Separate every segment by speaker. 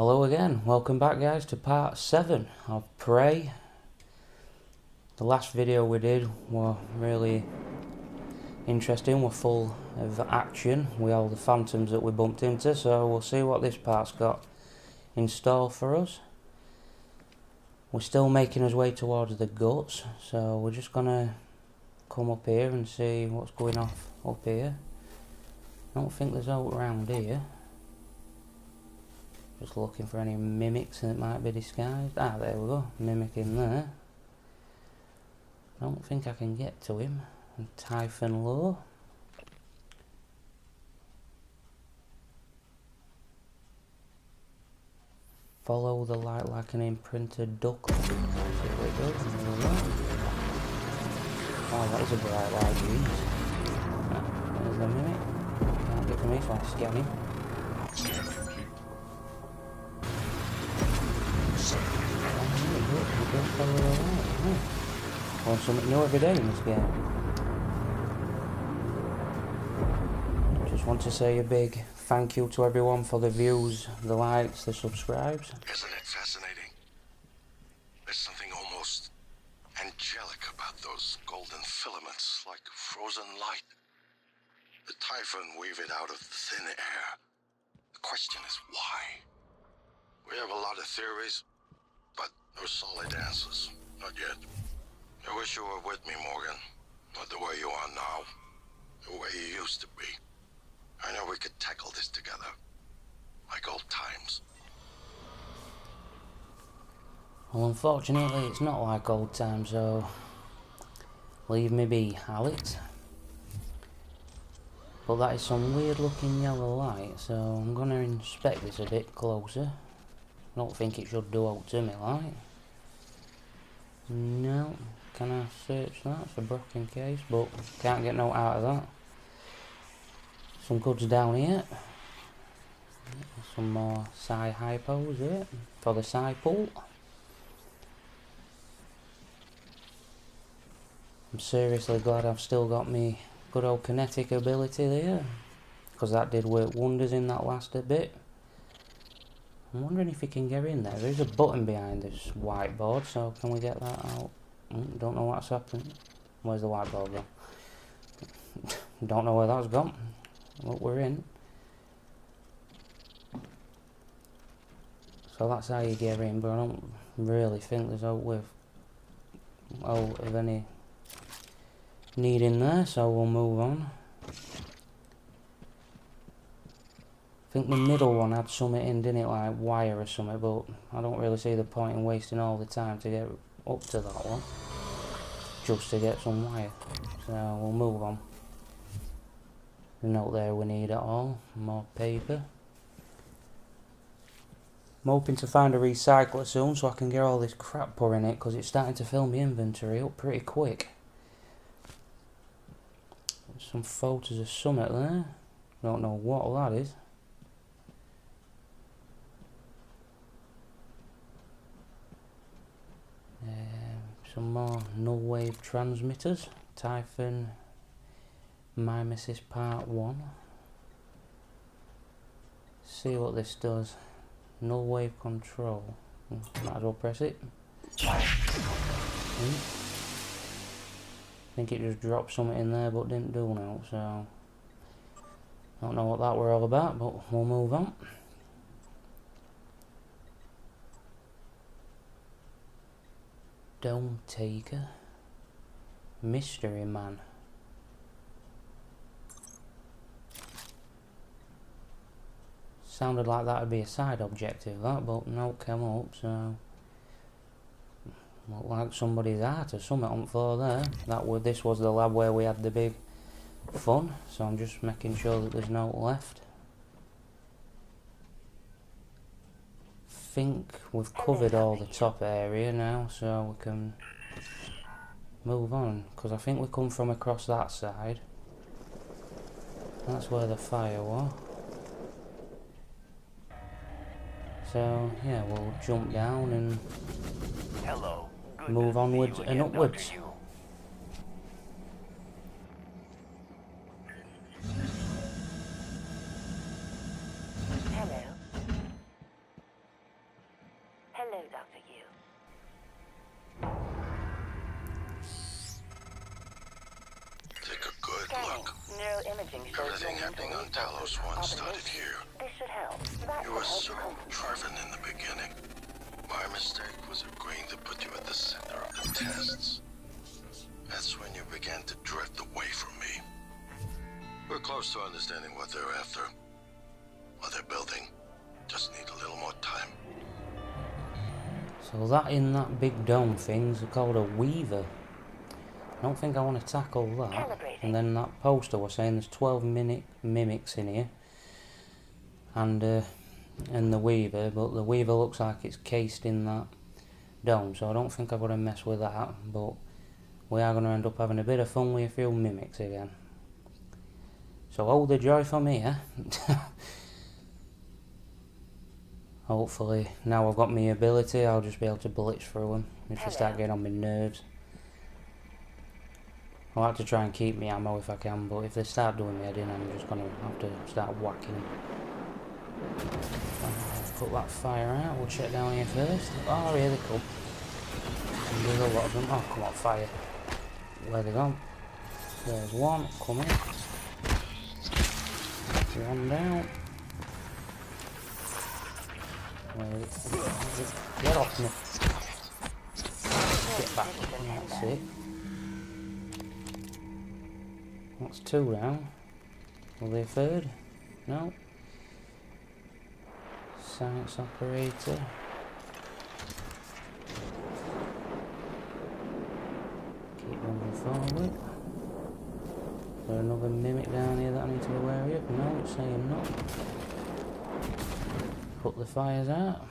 Speaker 1: Hello again, welcome back guys to part 7 of Prey. The last video we did were really interesting, we're full of action with all the phantoms that we bumped into, so we'll see what this part's got in store for us. We're still making our way towards the guts, so we're just gonna come up here and see what's going off up here. I don't think there's out around here. Just looking for any mimics that might be disguised. Ah, there we go, mimic in there. I don't think I can get to him. And Typhon Low. Follow the light like an imprinted duckling. Let's see what it does. There we go. Oh, that is a bright light, jeez. Ah, there's the mimic. Can't get to me, so I'll scan him. Learn something new every day in this game. Just want to say a big thank you to everyone for the views, the likes, the subscribes.
Speaker 2: Isn't it fascinating? There's something almost angelic about those golden filaments, like frozen light. The Typhon weave it out of thin air. The question is why? We have a lot of theories, but no solid answers. Not yet. I wish you were with me, Morgan. Not the way you are now. The way you used to be. I know we could tackle this together. Like old times.
Speaker 1: Well, unfortunately, it's not like old times, so leave me be, Alex. But that is some weird looking yellow light, so I'm going to inspect this a bit closer. I don't think it should do out to me, like. No. Can I search that? It's a broken case, but can't get no out of that. Some goods down here. Some more psi hypos here for the psi pool. I'm seriously glad I've still got me good old kinetic ability there, because that did work wonders in that last bit. I'm wondering if you can get in there. There's a button behind this whiteboard, so can we get that out? Don't know what's happened. Where's the whiteboard gone? Don't know where that's gone. Look, we're in. So that's how you get in, but I don't really think there's out of any need in there, so we'll move on. I think the middle one had something in, didn't it, like wire or something, but I don't really see the point in wasting all the time to get up to that one, just to get some wire. So we'll move on. There's not there we need at all. More paper. I'm hoping to find a recycler soon so I can get all this crap put in it, because it's starting to fill my inventory up pretty quick. Some photos of summit there. Don't know what that is. Some more null wave transmitters. Typhon Mimesis Part 1. See what this does. Null wave control. Might as well press it. I think it just dropped something in there but didn't do now, so I don't know what that were all about, but we'll move on. Dome Taker. Mystery Man. Sounded like that would be a side objective, that, but no, came up, so looked like somebody's art or something on the floor there. This was the lab where we had the big fun, so I'm just making sure that there's no left. Think we've covered all the top area now, so we can move on, because I think we come from across that side. That's where the fire was. So yeah, we'll jump down and move onwards and upwards.
Speaker 3: Hello. know, Dr. Yu.
Speaker 2: Take a good
Speaker 3: Scanning.
Speaker 2: look.
Speaker 3: Neuroimaging shows
Speaker 2: Everything
Speaker 3: your
Speaker 2: happening
Speaker 3: mental
Speaker 2: on Talos 1 started here.
Speaker 3: This should help. That
Speaker 2: You
Speaker 3: will
Speaker 2: were
Speaker 3: help
Speaker 2: so
Speaker 3: you concentrate.
Speaker 2: driven in the beginning. My mistake was agreeing to put you at the center of the tests. That's when you began to drift away from me. We're close to understanding what they're after. What they're building. Just need a little more time.
Speaker 1: So that in that big dome thing's called a weaver. I don't think I want to tackle that.
Speaker 3: Calibrating.
Speaker 1: And then that poster was saying there's 12 mimics in here. And the weaver, but the weaver looks like it's cased in that dome, so I don't think I'm going to mess with that, but we are going to end up having a bit of fun with a few mimics again. So hold the joy for me, eh? Hopefully, now I've got my ability, I'll just be able to blitz through them if they start getting on my nerves. I like to try and keep my ammo if I can, but if they start doing me head in, I'm just going to have to start whacking them. Put that fire out, we'll check down here first. Oh, here they come. And there's a lot of them. Oh, come on, fire. Where they gone? There's one, coming. One down. Get off me. Get back. That's it. That's two down. Will they third? No. Science operator. Keep moving forward. Is there another mimic down here that I need to be wary of? No, it's saying not. Put the fires out.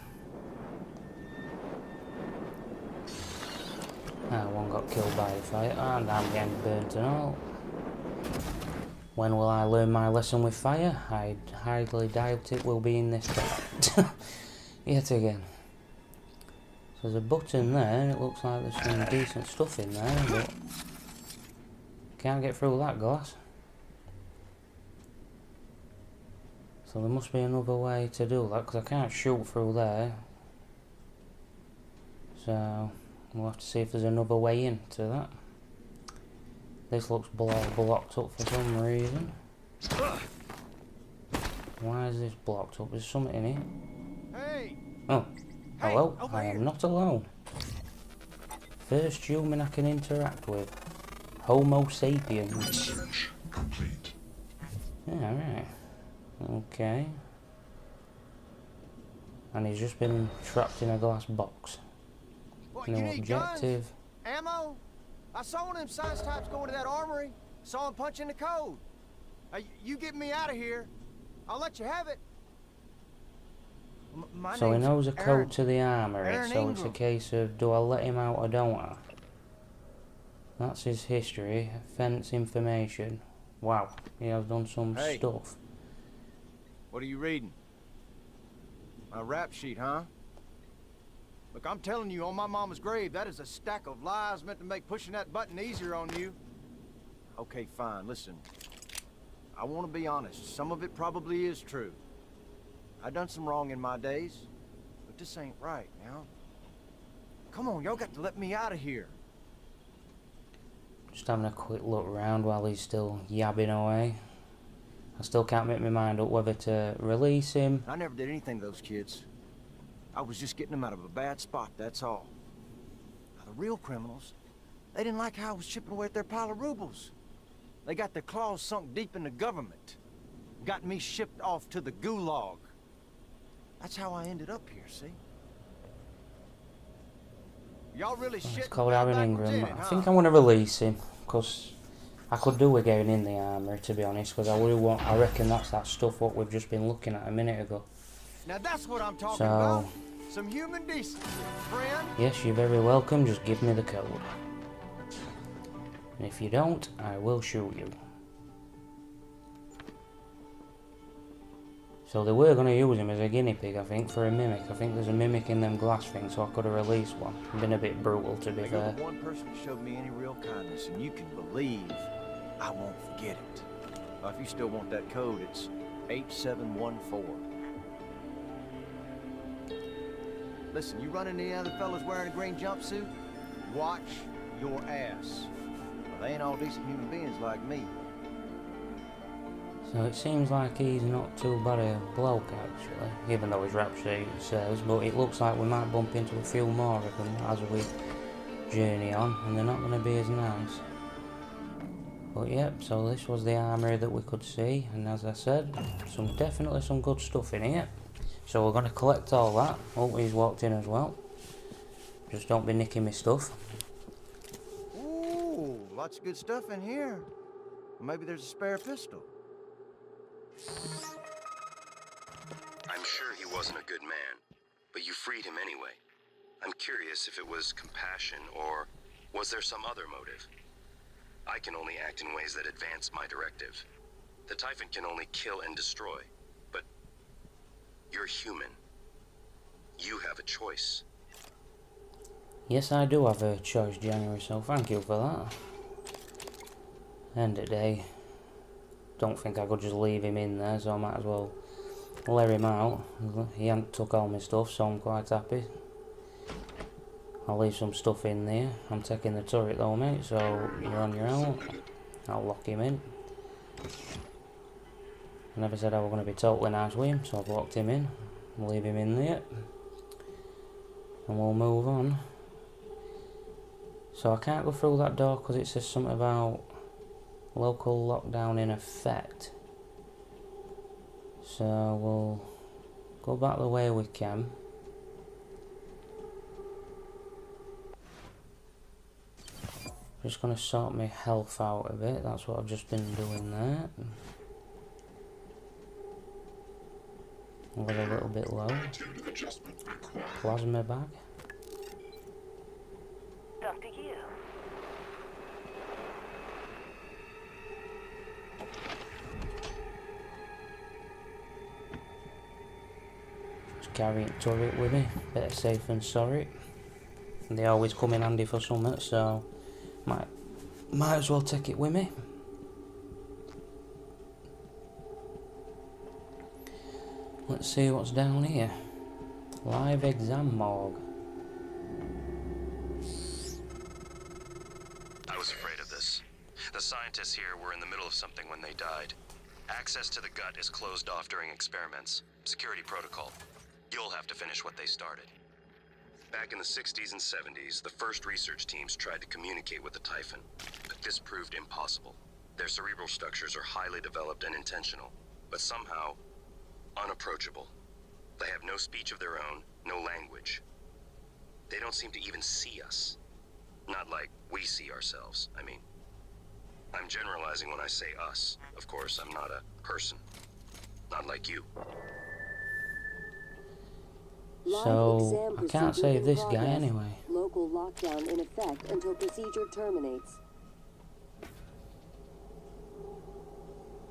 Speaker 1: Ah, one got killed by the fire, and I'm getting burnt and all. When will I learn my lesson with fire? I highly doubt it will be in this part. Yet again. So there's a button there, and it looks like there's some decent stuff in there, but can't get through that glass. So there must be another way to do that, because I can't shoot through there. So we'll have to see if there's another way into that. This looks blocked up for some reason. Why is this blocked up? There's something in here.
Speaker 4: Hey.
Speaker 1: Oh, hello.
Speaker 4: Hey,
Speaker 1: I am not alone. First human I can interact with. Homo sapiens.
Speaker 2: Search complete.
Speaker 1: Yeah, right. Okay. And he's just been trapped in a glass box.
Speaker 4: What,
Speaker 1: No
Speaker 4: you need
Speaker 1: objective.
Speaker 4: guns? Ammo? I saw one of them science types going to that armory. Saw him punching the code. You get me out of here. I'll let you have it. My
Speaker 1: So he
Speaker 4: name's
Speaker 1: knows a
Speaker 4: Aaron.
Speaker 1: code to the armory,
Speaker 4: Aaron
Speaker 1: so it's a
Speaker 4: Ingram.
Speaker 1: case of do I let him out or don't I? That's his history, offence information. Wow, he has done some
Speaker 4: Hey.
Speaker 1: stuff.
Speaker 4: What are you reading? My rap sheet, huh? Look, I'm telling you, on my mama's grave, that is a stack of lies meant to make pushing that button easier on you. Okay, fine, listen. I want to be honest. Some of it probably is true. I done some wrong in my days, but this ain't right now. Come on, y'all got to let me out of here.
Speaker 1: Just having a quick look around while he's still yabbing away. I still can't make my mind up whether to release him.
Speaker 4: I never did anything to those kids. I was just getting them out of a bad spot, that's all. Now, the real criminals, they didn't like how I was chipping away at their pile of rubles. They got their claws sunk deep in the government. Got me shipped off to the gulag. That's how I ended up here, see? Y'all really
Speaker 1: It's
Speaker 4: shit.
Speaker 1: called Aaron Ingram. I think I want to release him, because I could do with getting in the armory, to be honest, because I reckon that's that stuff what we've just been looking at a minute ago.
Speaker 4: Now that's what I'm talking
Speaker 1: So,
Speaker 4: about. Some human decency, friend.
Speaker 1: yes, you're very welcome, just give me the code. And if you don't, I will shoot you. So they were going to use him as a guinea pig, I think, for a mimic. I think there's a mimic in them glass things, so I could have released one. Been a bit brutal, to be
Speaker 4: You're
Speaker 1: fair.
Speaker 4: the one person who showed me any real kindness, and you can believe I won't forget it. If you still want that code, it's 8714. Listen, you run into any other fellas wearing a green jumpsuit? Watch your ass. Well, they ain't all decent human beings like me.
Speaker 1: So it seems like he's not too bad a bloke actually, even though his rap sheet says, but it looks like we might bump into a few more of them as we journey on, and they're not going to be as nice. But yep, so this was the armory that we could see, and as I said, definitely some good stuff in here. So we're going to collect all that. Oh, he's walked in as well. Just don't be nicking my stuff.
Speaker 4: Ooh, lots of good stuff in here. Maybe there's a spare pistol.
Speaker 2: I'm sure he wasn't a good man, but you freed him anyway. I'm curious if it was compassion or was there some other motive? I can only act in ways that advance my directive. The Typhon can only kill and destroy, but you're human. You have a choice.
Speaker 1: Yes, I do have a choice, January, so thank you for that. End of the day, don't think I could just leave him in there, so I might as well let him out. He hasn't took all my stuff, so I'm quite happy. I'll leave some stuff in there. I'm taking the turret though, mate, so you're on your own. I'll lock him in. I never said I was going to be totally nice with him, so I've locked him in. I'll leave him in there. And we'll move on. So I can't go through that door because it says something about local lockdown in effect. So we'll go back the way we can. Just going to sort my health out a bit, that's what I've just been doing there. I'm a little bit low. Plasma bag.
Speaker 3: Up to you.
Speaker 1: Just carrying a turret with me, better safe than sorry. And they always come in handy for something, so might as well take it with me. Let's see what's down here. Live exam morgue.
Speaker 2: I was afraid of this. The scientists here were in the middle of something when they died. Access to the gut is closed off during experiments. Security protocol. You'll have to finish what they started. Back in the 60s and 70s, the first research teams tried to communicate with the Typhon, but this proved impossible. Their cerebral structures are highly developed and intentional, but somehow unapproachable. They have no speech of their own, no language. They don't seem to even see us. Not like we see ourselves, I mean. I'm generalizing when I say us. Of course, I'm not a person. Not like you.
Speaker 1: So, I can't save this guy anyway.
Speaker 5: Local lockdown in effect until procedure terminates.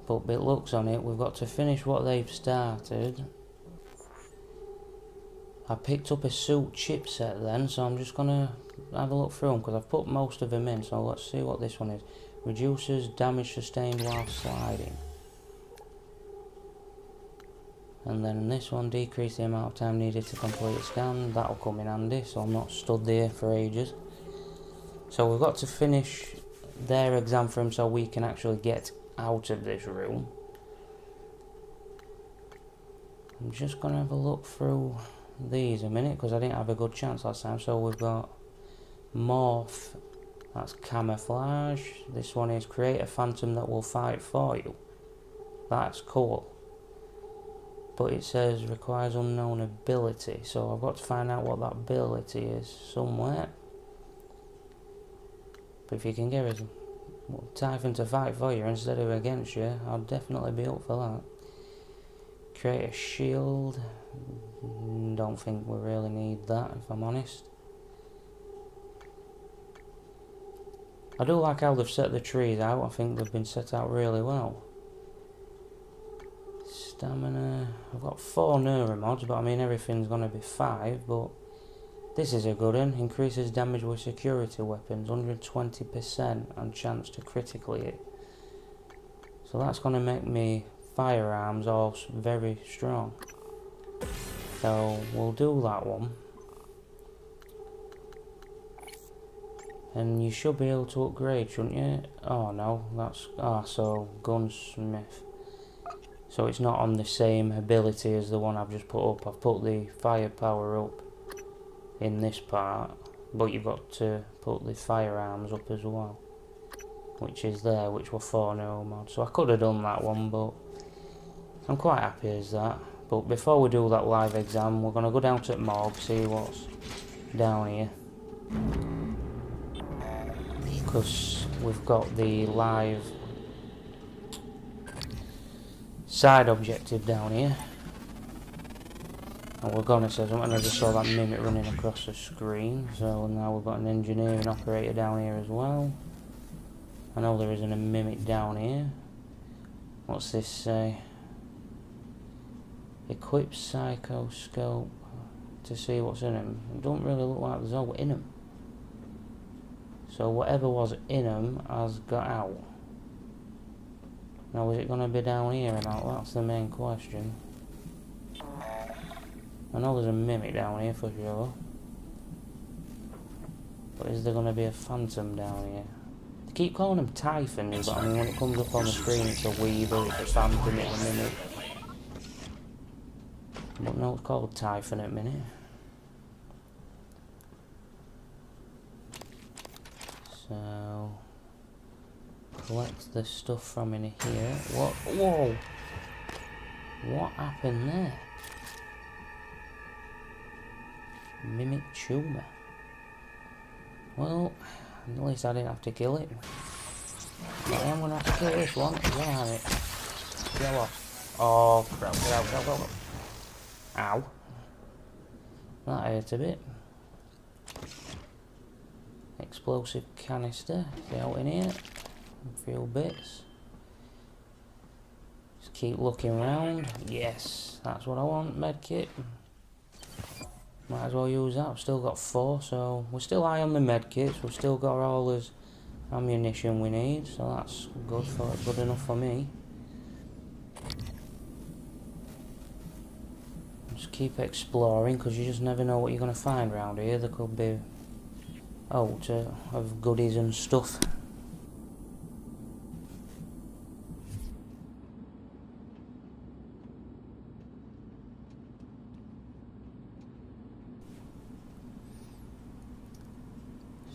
Speaker 1: But it looks on it, we've got to finish what they've started. I picked up a suit chipset then, so I'm just going to have a look through them, because I've put most of them in, so let's see what this one is. Reduces damage sustained while sliding. And then this one, decrease the amount of time needed to complete a scan. That'll come in handy, so I'm not stood there for ages. So we've got to finish their exam for him so we can actually get out of this room. I'm just going to have a look through these a minute, because I didn't have a good chance last time. So we've got morph, that's camouflage. This one is create a phantom that will fight for you. That's cool. But it says requires unknown ability, so I've got to find out what that ability is somewhere. But if you can get a Typhon to fight for you instead of against you, I'll definitely be up for that. Create a shield. Don't think we really need that, if I'm honest. I do like how they've set the trees out. I think they've been set out really well. Stamina. I've got 4 neuromods, but I mean everything's going to be 5, but this is a good one. Increases damage with security weapons, 120% and chance to critically hit. So that's going to make me firearms all very strong. So we'll do that one. And you should be able to upgrade, shouldn't you? Oh no, that's... Ah, so gunsmith. So it's not on the same ability as the one I've just put up. I've put the firepower up in this part, but you've got to put the firearms up as well, which is there, which were 4 mod. So I could have done that one, but I'm quite happy as that. But before we do that live exam, we're going to go down to the morgue, see what's down here. Because we've got the live side objective down here. And we're gonna say something. I just saw that mimic running across the screen. So now we've got an engineering operator down here as well. I know there isn't a mimic down here. What's this say? Equip psychoscope to see what's in him. It don't really look like there's all in him. So whatever was in him has got out. Now is it going to be down here or not? That's the main question. I know there's a mimic down here for sure. But is there going to be a phantom down here? They keep calling them typhons, but I mean when it comes up on the screen it's a weaver, it's a phantom, it's a mimic. But no, it's called typhon at the minute. So collect the stuff from in here. What? Whoa! What happened there? Mimic tumor. Well, at least I didn't have to kill it. But I am gonna have to kill this one. Yeah, it. Go off. Oh crap! Get out! Go! Go! Go! Ow! That hurt a bit. Explosive canister. See out in here. A few bits. Just keep looking around. Yes, that's what I want. Medkit. Might as well use that. I've still got 4, so we're still high on the medkits. We've still got all the ammunition we need, so that's good enough for me. Just keep exploring, because you just never know what you're going to find around here. There could be of goodies and stuff.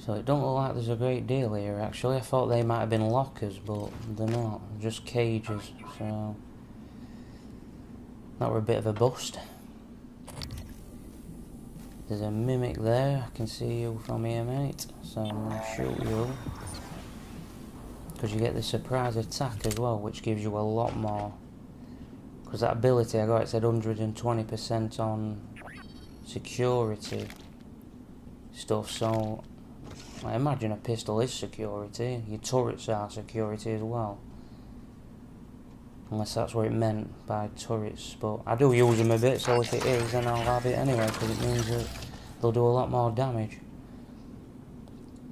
Speaker 1: So it don't look like there's a great deal here actually. I thought they might have been lockers, but they're not, just cages, so that were a bit of a bust. There's a mimic there, I can see you from here mate, so I'm going to shoot you. Because you get the surprise attack as well, which gives you a lot more. Because that ability I got, it said 120% on security stuff, so I imagine a pistol is security. Your turrets are security as well. Unless that's what it meant by turrets. But I do use them a bit, so if it is, then I'll have it anyway, because it means that they'll do a lot more damage.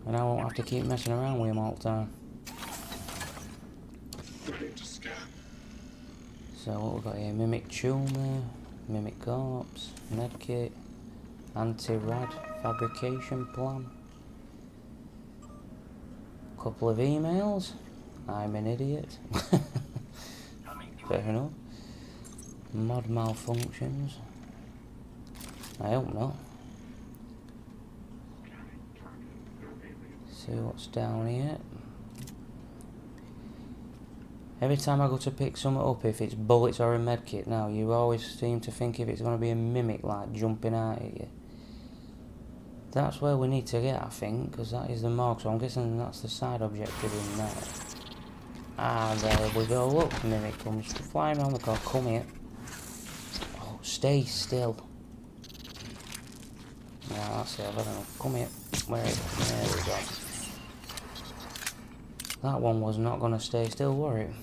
Speaker 1: And I won't have to keep messing around with them all the time. So what we've got here? Mimic tumor, mimic corpse, medkit, anti-rad fabrication plan. Couple of emails. I'm an idiot. Fair enough. Mod malfunctions. I hope not. See what's down here. Every time I go to pick something up, if it's bullets or a medkit now, you always seem to think if it's going to be a mimic like jumping out at you. That's where we need to get, I think, because that is the mark, so I'm guessing that's the side objective in there. Ah, there we go, look, mimic comes flying around the car, come here. Oh, stay still. Yeah, that's it, I don't know, come here. Where is it? There we go. That one was not going to stay still, were it?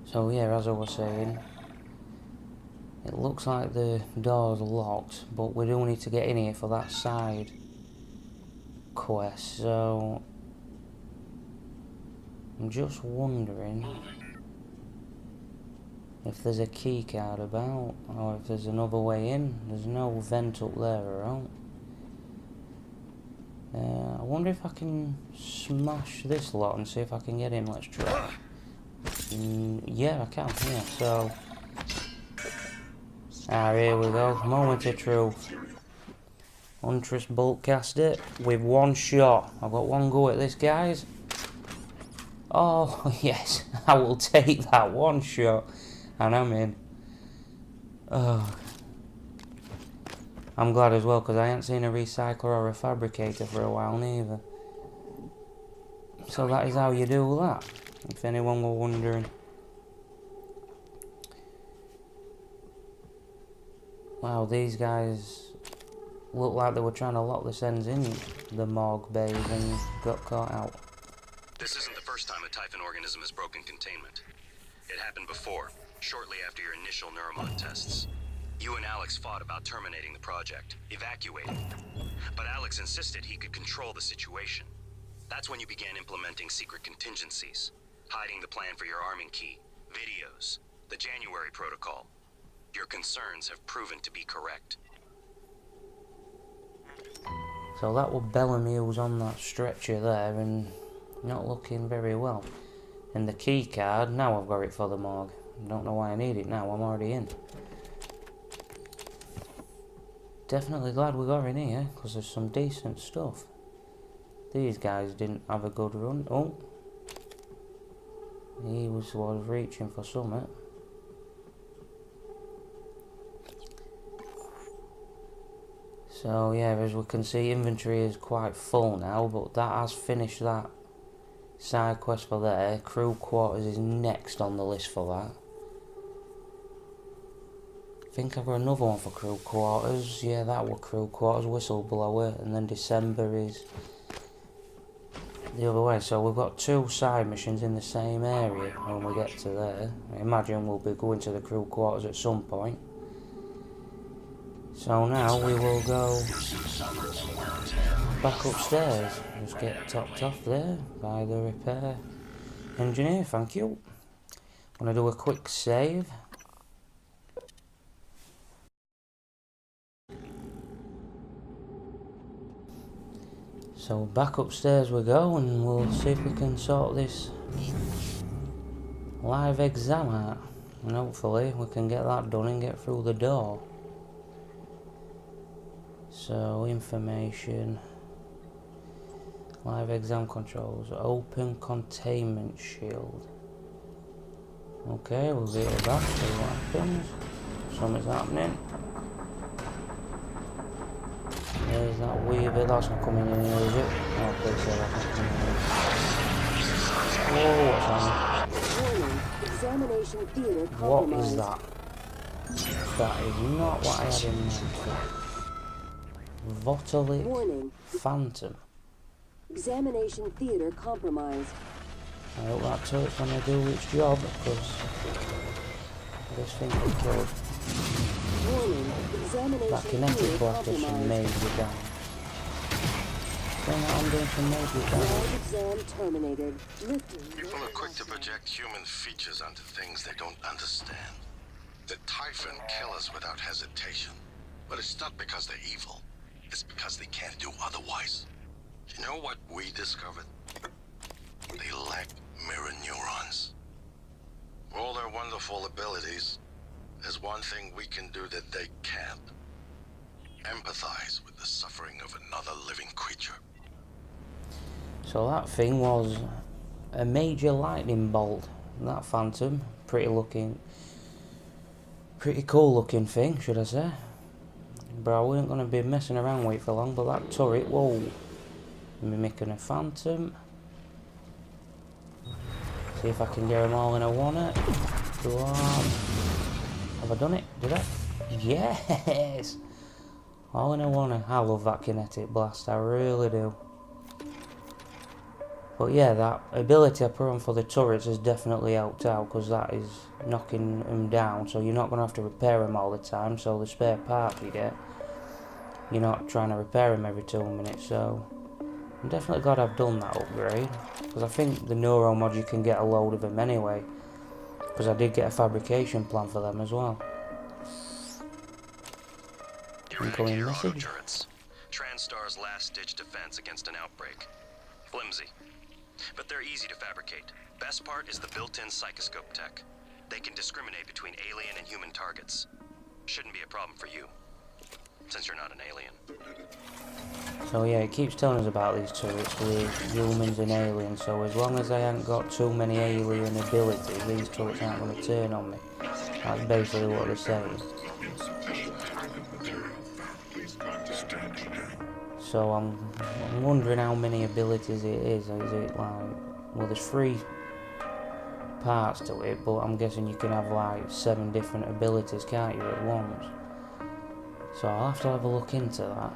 Speaker 1: So yeah, as I was saying, it looks like the door's locked, but we do need to get in here for that side quest, so I'm just wondering if there's a key card about, or if there's another way in. There's no vent up there, right? I wonder if I can smash this lot and see if I can get in. Let's try. Yeah, I can. Yeah, so... here we go. Moment of truth. Huntress bolt cast it with one shot. I've got one go at this, guys. Oh, yes. I will take that one shot. And I'm in. Oh. I'm glad as well, because I ain't seen a recycler or a fabricator for a while neither. So that is how you do that, if anyone were wondering. Wow, these guys look like they were trying to lock this ends in the morgue bays and got caught out.
Speaker 6: This isn't the first time a Typhon organism has broken containment. It happened before, shortly after your initial neuromod tests. You and Alex fought about terminating the project, evacuating. But Alex insisted he could control the situation. That's when you began implementing secret contingencies, hiding the plan for your arming key, videos, the January protocol. Your concerns have proven to be correct.
Speaker 1: So that was Bellamy who was on that stretcher there and not looking very well. And the key card, now I've got it for the morgue. I don't know why I need it now, I'm already in. Definitely glad we got in here, because there's some decent stuff. These guys didn't have a good run. Oh, he was reaching for something. So yeah, as we can see, inventory is quite full now, but that has finished that side quest for there. Crew quarters is next on the list for that. I think I've got another one for crew quarters. Yeah, that was crew quarters, whistleblower, and then December is the other way. So we've got two side missions in the same area when we get to there. I imagine we'll be going to the crew quarters at some point. So now we will go back upstairs. Just get topped off there by the repair engineer, thank you. I'm going to do a quick save. So back upstairs we go, and we'll see if we can sort this live exam out. And hopefully we can get that done and get through the door. So information, live exam controls, open containment shield. Okay, we'll get it back, see what happens. Something's happening. There's that weird bit, that's not coming in here, is it? Oh, please say that's not coming in. Whoa, what's on?
Speaker 5: Warning, examination theater
Speaker 1: What
Speaker 5: compromised.
Speaker 1: is that? That is not what I had in mind. Votalic
Speaker 5: Warning,
Speaker 1: Phantom.
Speaker 5: examination theater compromised.
Speaker 1: I hope that turret's gonna do its job, because this thing could kill.
Speaker 5: Warning, examination
Speaker 1: That kinetic
Speaker 5: theater
Speaker 1: blaster should
Speaker 5: compromised.
Speaker 1: major damage. Thing that I'm doing some major damage.
Speaker 5: Live exam terminated. Lifting.
Speaker 2: People are quick to project human features onto things they don't understand. The Typhon kill us without hesitation. But it's not because they're evil. It's because they can't do otherwise. You know what we discovered? They lack mirror neurons. All their wonderful abilities, there's one thing we can do that they can't. Empathize with the suffering of another living creature.
Speaker 1: So that thing was a major lightning bolt. That Phantom, pretty cool looking thing, should I say. But we ain't gonna be messing around with it for long. But that turret, whoa, mimicking a Phantom. See if I can get them all in a one-er. Go on. Have I done it? Did I? Yes! All in a one-er. I love that kinetic blast, I really do. But yeah, that ability I put on for the turrets has definitely helped out, because that is knocking them down, so you're not going to have to repair them all the time. So the spare parts you get, you're not trying to repair them every 2 minutes. So I'm definitely glad I've done that upgrade, because I think the neuro mod you can get a load of them anyway, because I did get a fabrication plan for them as well.
Speaker 6: You're ready to your auto turrets. Transstar's last-ditch defense against an outbreak. Flimsy, but they're easy to fabricate. Best part is the built-in psychoscope tech. They can discriminate between alien and human targets. Shouldn't be a problem for you, since you're not an alien.
Speaker 1: So yeah, it keeps telling us about these turrets with humans and aliens, so as long as I haven't got too many alien abilities, these turrets aren't going to turn on me. That's basically what they're saying. So I'm wondering how many abilities it is. Is it like, well, there's 3 parts to it, but I'm guessing you can have like 7 different abilities, can't you, at once? So I'll have to have a look into that.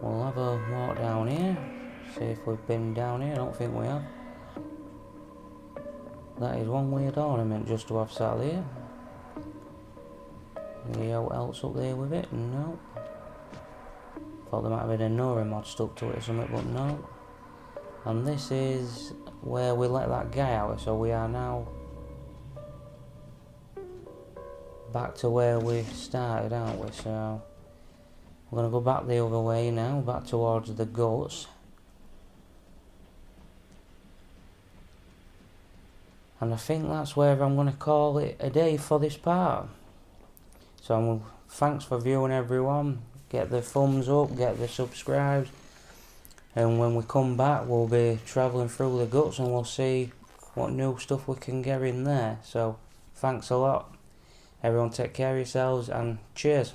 Speaker 1: We'll have a walk down here, see if we've been down here. I don't think we have. That is one weird ornament just to have sat there. Anything else up there with it? No. Thought there might have been a Nora mod stuck to it or something, but no. And this is where we let that guy out, so we are now back to where we started, aren't we? So we're going to go back the other way now, back towards the guts. And I think that's where I'm going to call it a day for this part. So thanks for viewing, everyone. Get the thumbs up, get the subscribes. And when we come back, we'll be travelling through the guts and we'll see what new stuff we can get in there. So thanks a lot. Everyone take care of yourselves and cheers.